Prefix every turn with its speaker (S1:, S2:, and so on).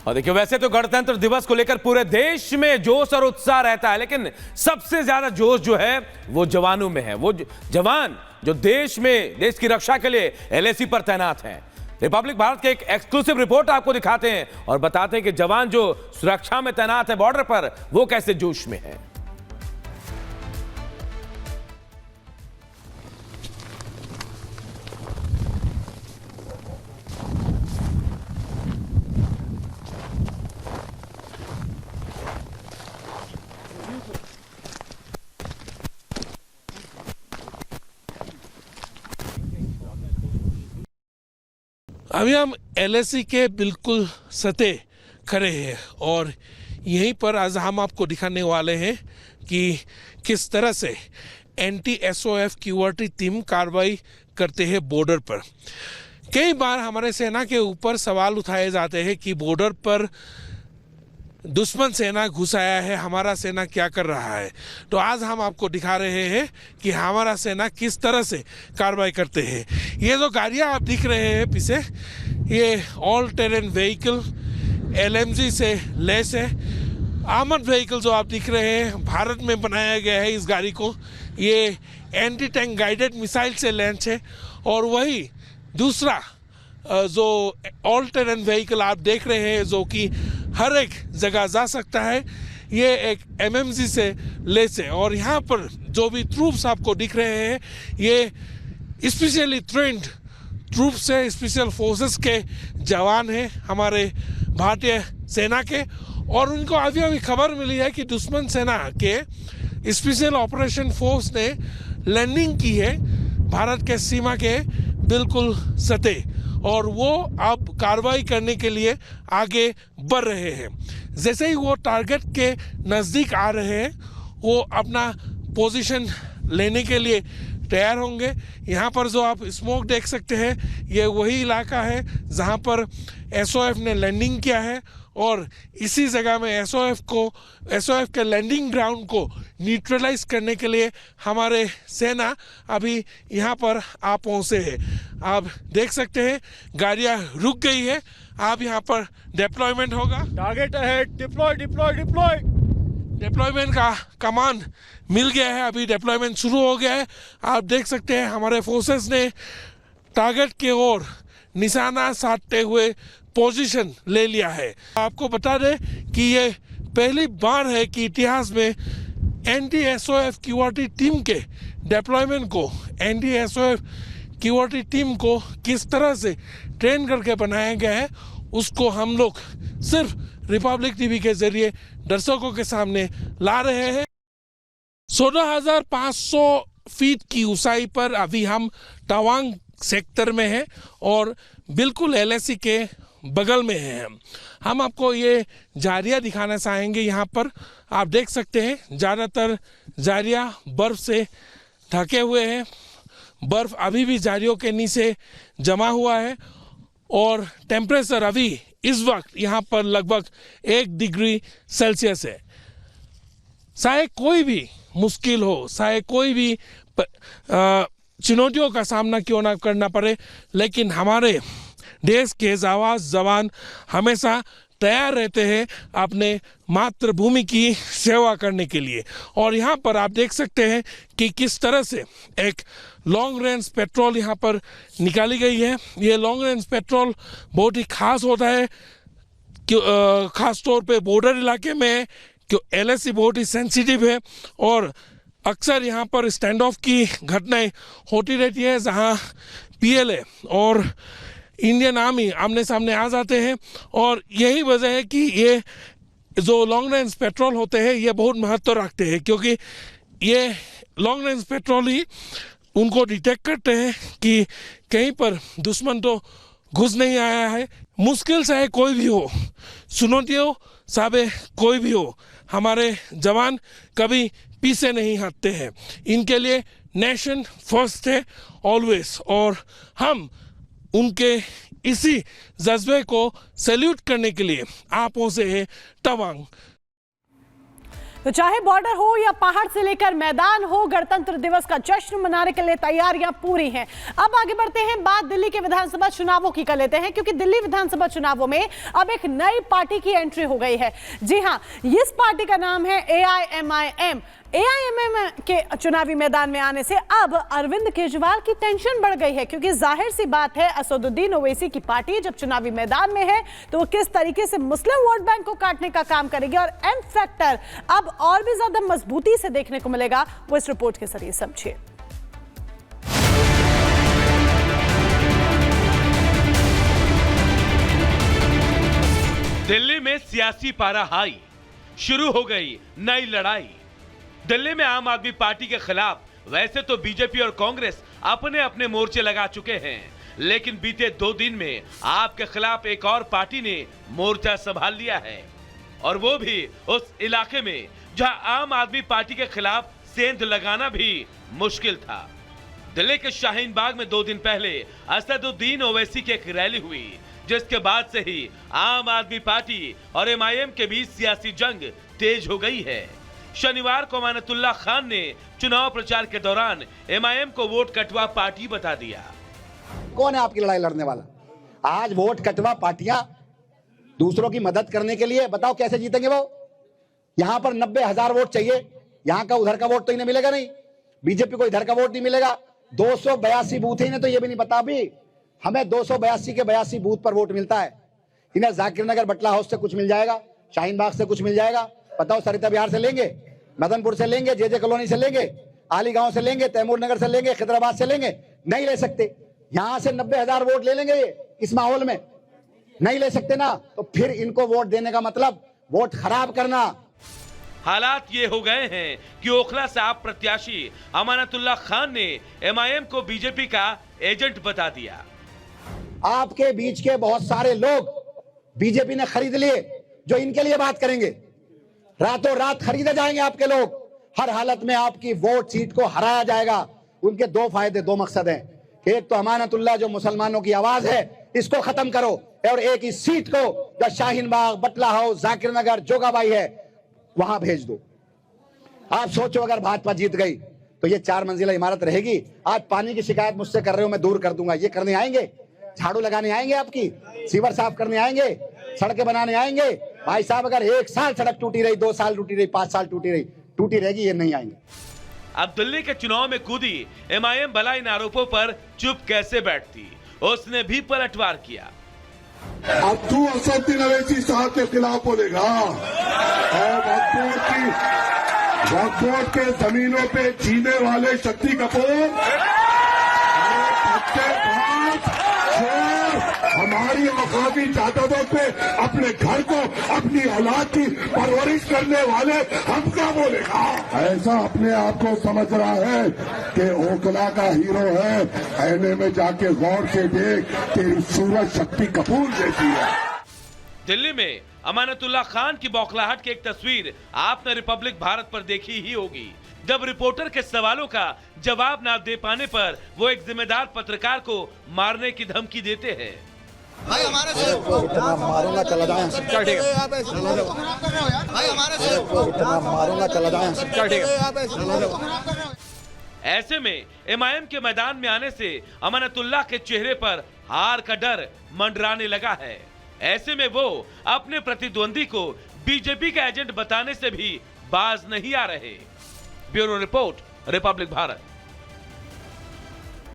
S1: और देखिए, वैसे तो गणतंत्र दिवस को लेकर पूरे देश में जोश और उत्साह रहता है, लेकिन सबसे ज्यादा जोश जो है वो जवानों में है। वो जवान जो देश की रक्षा के लिए एलएसी पर तैनात हैं। रिपब्लिक भारत के एक एक्सक्लूसिव रिपोर्ट आपको दिखाते हैं और बताते हैं कि जवान जो सुरक्षा में तैनात है बॉर्डर पर, वो कैसे जोश में है।
S2: अभी हम एलएसी के बिल्कुल सते खड़े हैं और यहीं पर आज हम आपको दिखाने वाले हैं कि किस तरह से एंटी एसओएफ क्यूआरटी टीम कार्रवाई करते हैं बॉर्डर पर। कई बार हमारे सेना के ऊपर सवाल उठाए जाते हैं कि बॉर्डर पर दुश्मन सेना घुस आया है, हमारा सेना क्या कर रहा है। तो आज हम आपको दिखा रहे हैं कि हमारा सेना किस तरह से कार्रवाई करते हैं। ये जो गाड़ियाँ आप दिख रहे हैं पीछे, ये ऑल टेरेन व्हीकल एलएमजी से लेस है। आर्मर्ड व्हीकल जो आप दिख रहे हैं, भारत में बनाया गया है इस गाड़ी को। ये एंटी टैंक गाइडेड मिसाइल से लैंच है। और वही दूसरा जो ऑल टेरेन व्हीकल आप देख रहे हैं, जो कि हर एक जगह जा सकता है, ये एक एमएमजी से लेस है। और यहाँ पर जो भी ट्रूप्स आपको दिख रहे हैं, ये स्पेशली ट्रेंड ट्रूप्स है, स्पेशल फोर्सेस के जवान हैं हमारे भारतीय सेना के। और उनको अभी खबर मिली है कि दुश्मन सेना के स्पेशल ऑपरेशन फोर्स ने लैंडिंग की है भारत के सीमा के बिल्कुल सते, और वो अब कार्रवाई करने के लिए आगे बढ़ रहे हैं। जैसे ही वो टारगेट के नज़दीक आ रहे हैं, वो अपना पोजीशन लेने के लिए तैयार होंगे। यहाँ पर जो आप स्मोक देख सकते हैं, ये वही इलाका है जहाँ पर एसओएफ ने लैंडिंग किया है। और इसी जगह में एसओएफ के लैंडिंग ग्राउंड को न्यूट्रलाइज करने के लिए हमारे सेना अभी यहाँ पर आ पहुँचे हैं। आप देख सकते हैं गाड़ियाँ रुक गई है। आप यहाँ पर डिप्लॉयमेंट होगा,
S3: टारगेट है, डिप्लॉय।
S2: डिप्लॉयमेंट का कमांड मिल गया है, अभी डिप्लॉयमेंट शुरू हो गया है। आप देख सकते हैं हमारे फोर्सेस ने टारगेट की ओर निशाना साधते हुए पोजीशन ले लिया है। आपको बता दें कि ये पहली बार है कि इतिहास में एंटी एसओएफ क्यूआरटी टीम के डिप्लॉयमेंट को, एंटी एसओएफ क्यूआरटी टीम को किस तरह से ट्रेन करके बनाया गया है, उसको हम लोग सिर्फ रिपब्लिक टीवी के जरिए दर्शकों के सामने ला रहे हैं। 16,500 फीट की ऊंचाई पर अभी हम तवांग सेक्टर में हैं और बिल्कुल एलएसी के बगल में है। हम आपको ये जारिया दिखाना चाहेंगे। यहाँ पर आप देख सकते हैं ज़्यादातर जारिया बर्फ़ से ढके हुए हैं। बर्फ़ अभी भी जारियों के नीचे जमा हुआ है और टेम्परेचर अभी इस वक्त यहाँ पर लगभग 1 डिग्री सेल्सियस है। चाहे कोई भी मुश्किल हो, चाहे कोई भी चुनौतियों का सामना क्यों ना करना पड़े, लेकिन हमारे देश के जाबाज जवान हमेशा तैयार रहते हैं अपने मातृभूमि की सेवा करने के लिए। और यहाँ पर आप देख सकते हैं कि किस तरह से एक लॉन्ग रेंज पेट्रोल यहाँ पर निकाली गई है। ये लॉन्ग रेंज पेट्रोल बहुत ही खास होता है, खास तौर पे बॉर्डर इलाके में, क्यों एलएसी बहुत ही सेंसिटिव है और अक्सर यहाँ पर स्टैंड ऑफ की घटनाएं होती रहती है, जहाँ पीएलए और इंडियन आर्मी आमने सामने आ जाते हैं। और यही वजह है कि ये जो लॉन्ग रेंज पेट्रोल होते हैं, ये बहुत महत्व रखते हैं, क्योंकि ये लॉन्ग रेंज पेट्रोल ही उनको डिटेक्ट करते हैं कि कहीं पर दुश्मन तो घुस नहीं आया है। मुश्किल चाहे कोई भी हो, चुनौतियों चाहे कोई भी हो, हमारे जवान कभी पीछे नहीं हटते हैं। इनके लिए नेशन फर्स्ट है ऑलवेज, और हम उनके इसी जज्बे को सैल्यूट करने के लिए आप पहुंचे हैं तवांग।
S4: तो चाहे बॉर्डर हो या पहाड़ से लेकर मैदान हो, गणतंत्र दिवस का जश्न मनाने के लिए तैयारियां पूरी हैं। अब आगे बढ़ते हैं, बात दिल्ली के विधानसभा चुनावों की कर लेते हैं, क्योंकि दिल्ली विधानसभा चुनावों में अब एक नई पार्टी की एंट्री हो गई है। जी हां, इस पार्टी का नाम है AIMIM। AIMIM के चुनावी मैदान में आने से अब अरविंद केजरीवाल की टेंशन बढ़ गई है, क्योंकि जाहिर सी बात है असदुद्दीन ओवैसी की पार्टी जब चुनावी मैदान में है तो वो किस तरीके से मुस्लिम वोट बैंक को काटने का काम करेगी, और एम फैक्टर अब और भी ज्यादा मजबूती से देखने को मिलेगा। वो इस रिपोर्ट के जरिए समझिए।
S1: दिल्ली में सियासी पारा हाई, शुरू हो गई नई लड़ाई। दिल्ली में आम आदमी पार्टी के खिलाफ वैसे तो बीजेपी और कांग्रेस अपने अपने मोर्चे लगा चुके हैं, लेकिन बीते 2 दिन में आपके खिलाफ एक और पार्टी ने मोर्चा संभाल लिया है, और वो भी उस इलाके में जहां आम आदमी पार्टी के खिलाफ सेंध लगाना भी मुश्किल था। दिल्ली के शाहीन बाग में 2 दिन पहले असदुद्दीन ओवैसी की एक रैली हुई, जिसके बाद से ही आम आदमी पार्टी और MIM के बीच सियासी जंग तेज हो गई है। शनिवार को अमानतुल्लाह खान ने चुनाव प्रचार के दौरान MIM को वोट कटवा पार्टी बता दिया।
S5: कौन है आपकी लड़ाई लड़ने वाला? आज वोट कटवा पार्टियां दूसरों की मदद करने के लिए, बताओ कैसे जीतेंगे वो? यहां पर 90,000 वोट चाहिए, यहां का उधर का वोट तो इन्हें मिलेगा नहीं, बीजेपी को इधर का वोट नहीं मिलेगा। 282 बूथ है, इन्हें तो ये भी नहीं पता भी हमें 282 के 82 बूथ पर वोट मिलता है। इन्हें जाकिर नगर बटला हाउस से कुछ मिल जाएगा, शाहीन बाग से कुछ मिल जाएगा, बताओ सरिता बिहार से लेंगे, मदनपुर से लेंगे, JJ कॉलोनी से लेंगे, आली गांव से लेंगे, तैमूर नगर से लेंगे, खिदराबाद से लेंगे, नहीं ले सकते। यहां से 90,000 वोट ले लेंगे ये, इस माहौल में नहीं ले सकते ना, तो फिर इनको वोट देने का मतलब वोट खराब करना।
S1: हालात ये हो गए हैं कि ओखला से आप प्रत्याशी अमानतुल्लाह खान ने MIM को बीजेपी का एजेंट बता दिया।
S5: आपके बीच के बहुत सारे लोग बीजेपी ने खरीद लिए, जो इनके लिए बात करेंगे, रातों रात खरीदे जाएंगे आपके लोग, हर हालत में आपकी वोट सीट को हराया जाएगा। उनके 2 फायदे, 2 मकसद हैं, एक तो अमानतुल्लाह जो मुसलमानों की आवाज है इसको खत्म करो, और एक इस सीट को जो शाहीन बाग, बटला हाउस, जाकिर नगर, जोगाबाई है वहां भेज दो। आप सोचो अगर भाजपा जीत गई तो ये 4 मंजिला इमारत रहेगी। आज पानी की शिकायत मुझसे कर रहे हो, मैं दूर कर दूंगा। ये करने आएंगे, झाड़ू लगाने आएंगे, आपकी सीवर साफ करने आएंगे, सड़कें बनाने आएंगे। भाई साहब अगर 1 साल सड़क टूटी रही, 2 साल टूटी रही, 5 साल टूटी रहेगी, ये नहीं आएंगे।
S1: अब दिल्ली के चुनाव में कूदी MIM भला इन आरोपों पर चुप कैसे बैठती, उसने भी पलटवार किया।
S6: अब तू असदुद्दीन ओवैसी साहब के खिलाफ बोलेगा और वक्फ बोर्ड के जमीनों पे जीने वाले शक्ति कपूर हमारी मकामी जायदादों पे अपने घर को, अपनी औलाद की परवरिश करने वाले हम क्या बोलेगा? ऐसा अपने आप को समझ रहा है कि ओखला का हीरो है, ऐने में जाके गौर से देख, तेरी सूरज शक्ति कपूर जैसी है।
S1: दिल्ली में अमानतुल्लाह खान की बौखलाहट की एक तस्वीर आपने रिपब्लिक भारत पर देखी ही होगी, जब रिपोर्टर के सवालों का जवाब ना दे पाने पर वो एक जिम्मेदार पत्रकार को मारने की धमकी देते हैं।
S7: भाई हमारे से
S5: इतना मारूंगा चला जाए,
S7: चल ठीक है भाई हमारे से
S5: इतना मारूंगा चला जाए,
S7: चल ठीक है।
S1: ऐसे में MIM के मैदान में आने से अमानतुल्लाह के चेहरे पर हार का डर मंडराने लगा है। ऐसे में वो अपने प्रतिद्वंदी को बीजेपी का एजेंट बताने से भी बाज नहीं आ रहे। Bureau report, Republic Bharat.